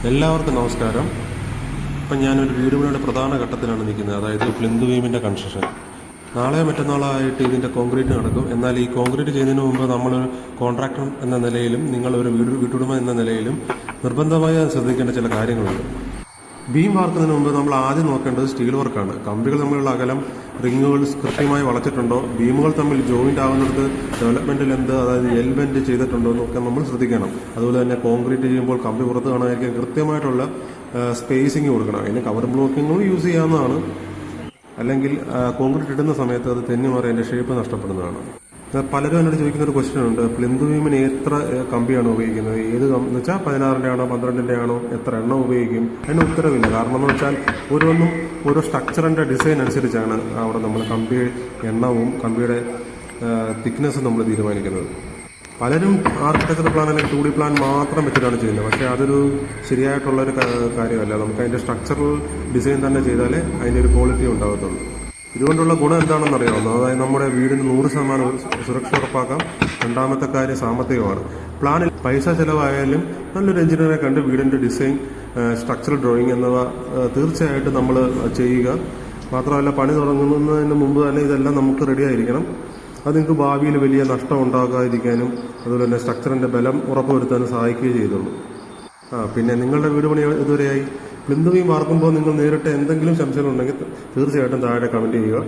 എല്ലാവർക്കും നമസ്കാരം. ഇപ്പം ഞാനൊരു വീട് പണിയുടെ പ്രധാന ഘട്ടത്തിലാണ് നിൽക്കുന്നത്, അതായത് പ്ലിന്ത് ബീമിൻ്റെ കൺസ്ട്രക്ഷൻ. നാളെ മറ്റന്നാളായിട്ട് ഇതിൻ്റെ കോൺക്രീറ്റ് നടക്കും. എന്നാൽ ഈ കോൺക്രീറ്റ് ചെയ്യുന്നതിന് മുമ്പ് നമ്മളൊരു കോൺട്രാക്ടർ എന്ന നിലയിലും നിങ്ങളൊരു വീട്ടുടമ എന്ന നിലയിലും നിർബന്ധമായി ശ്രദ്ധിക്കേണ്ട ചില കാര്യങ്ങളുണ്ട്. ബീം വാർക്കുന്നതിന് മുമ്പ് നമ്മൾ ആദ്യം നോക്കേണ്ടത് സ്റ്റീൽ വർക്കാണ്. കമ്പികൾ തമ്മിലുള്ള അകലം, റിങ്ങുകൾ കൃത്യമായി വളച്ചിട്ടുണ്ടോ, ബീമുകൾ തമ്മിൽ ജോയിൻ്റ് ആവുന്നിടത്ത് ഡെവലപ്മെൻറ്റ് ലെന്ത്, അതായത് എൽ ബെൻഡ് ചെയ്തിട്ടുണ്ടോ എന്നൊക്കെ നമ്മൾ ശ്രദ്ധിക്കണം. അതുപോലെ തന്നെ കോൺക്രീറ്റ് ചെയ്യുമ്പോൾ കമ്പി പുറത്ത് കാണാതിരിക്കാൻ കൃത്യമായിട്ടുള്ള സ്പേസിങ് കൊടുക്കണം. അതിന് കവർ ബ്ലോക്കിങ്ങും യൂസ് ചെയ്യാവുന്നതാണ്. അല്ലെങ്കിൽ കോൺക്രീറ്റ് ഇടുന്ന സമയത്ത് അത് തെന്നിമാറി അതിൻ്റെ ഷേപ്പ് നഷ്ടപ്പെടുന്നതാണ്. പലരും എന്നോട് ചോദിക്കുന്ന ഒരു ക്വസ്റ്റ്യൻ ഉണ്ട്, പ്ലിന്ത് ബീമിന് എത്ര കമ്പിയാണ് ഉപയോഗിക്കുന്നത്, ഏത് എന്ന് വെച്ചാൽ 16-ൻ്റെ ആണോ 12-ൻ്റെ ആണോ, എത്ര എണ്ണം ഉപയോഗിക്കും? അതിന് ഉത്തരവില്ല. കാരണം എന്ന് വെച്ചാൽ ഓരോന്നും ഓരോ സ്ട്രക്ചറിൻ്റെ ഡിസൈൻ അനുസരിച്ചാണ് അവിടെ നമ്മൾ കമ്പി എണ്ണവും കമ്പിയുടെ തിക്നെസ്സും നമ്മൾ തീരുമാനിക്കുന്നത്. പലരും ആർക്കിടെക്ചർ പ്ലാൻ അല്ലെങ്കിൽ 2D പ്ലാൻ മാത്രം വെച്ചിട്ടാണ് ചെയ്യുന്നത്. പക്ഷേ അതൊരു ശരിയായിട്ടുള്ളൊരു കാര്യമല്ല. നമുക്ക് അതിൻ്റെ സ്ട്രക്ചറൽ ഡിസൈൻ തന്നെ ചെയ്താലേ അതിൻ്റെ ഒരു ക്വാളിറ്റി ഉണ്ടാകത്തുള്ളൂ. ഇതുകൊണ്ടുള്ള ഗുണം എന്താണെന്ന് അറിയാവുന്നത്, അതായത് നമ്മുടെ വീടിന് 100% സുരക്ഷ ഉറപ്പാക്കാം. രണ്ടാമത്തെ കാര്യം സാമ്പത്തികമാണ്. പ്ലാനിൽ പൈസ ചിലവായാലും നല്ലൊരു എഞ്ചിനീയറെ കണ്ട് വീടിൻ്റെ ഡിസൈൻ, സ്ട്രക്ചറൽ ഡ്രോയിങ് എന്നിവ തീർച്ചയായിട്ടും നമ്മൾ ചെയ്യുക. മാത്രമല്ല, പണി തുടങ്ങുന്നതിന് മുമ്പ് തന്നെ ഇതെല്ലാം നമുക്ക് റെഡി ആയിരിക്കണം. അത് നിങ്ങൾക്ക് ഭാവിയിൽ വലിയ നഷ്ടം ഉണ്ടാകാതിരിക്കാനും അതുപോലെ തന്നെ സ്ട്രക്ചറിൻ്റെ ബലം ഉറപ്പുവരുത്താനും സഹായിക്കുകയും ചെയ്തുള്ളൂ. പിന്നെ നിങ്ങളുടെ വീട് പണി ഇതുവരെയായി? പ്ലിന്ത് ബീം വാർക്കുമ്പോൾ നിങ്ങൾ നേരിട്ട് എന്തെങ്കിലും സംശയങ്ങളുണ്ടെങ്കിൽ തീർച്ചയായിട്ടും താഴെ കമൻറ്റ് ചെയ്യുക.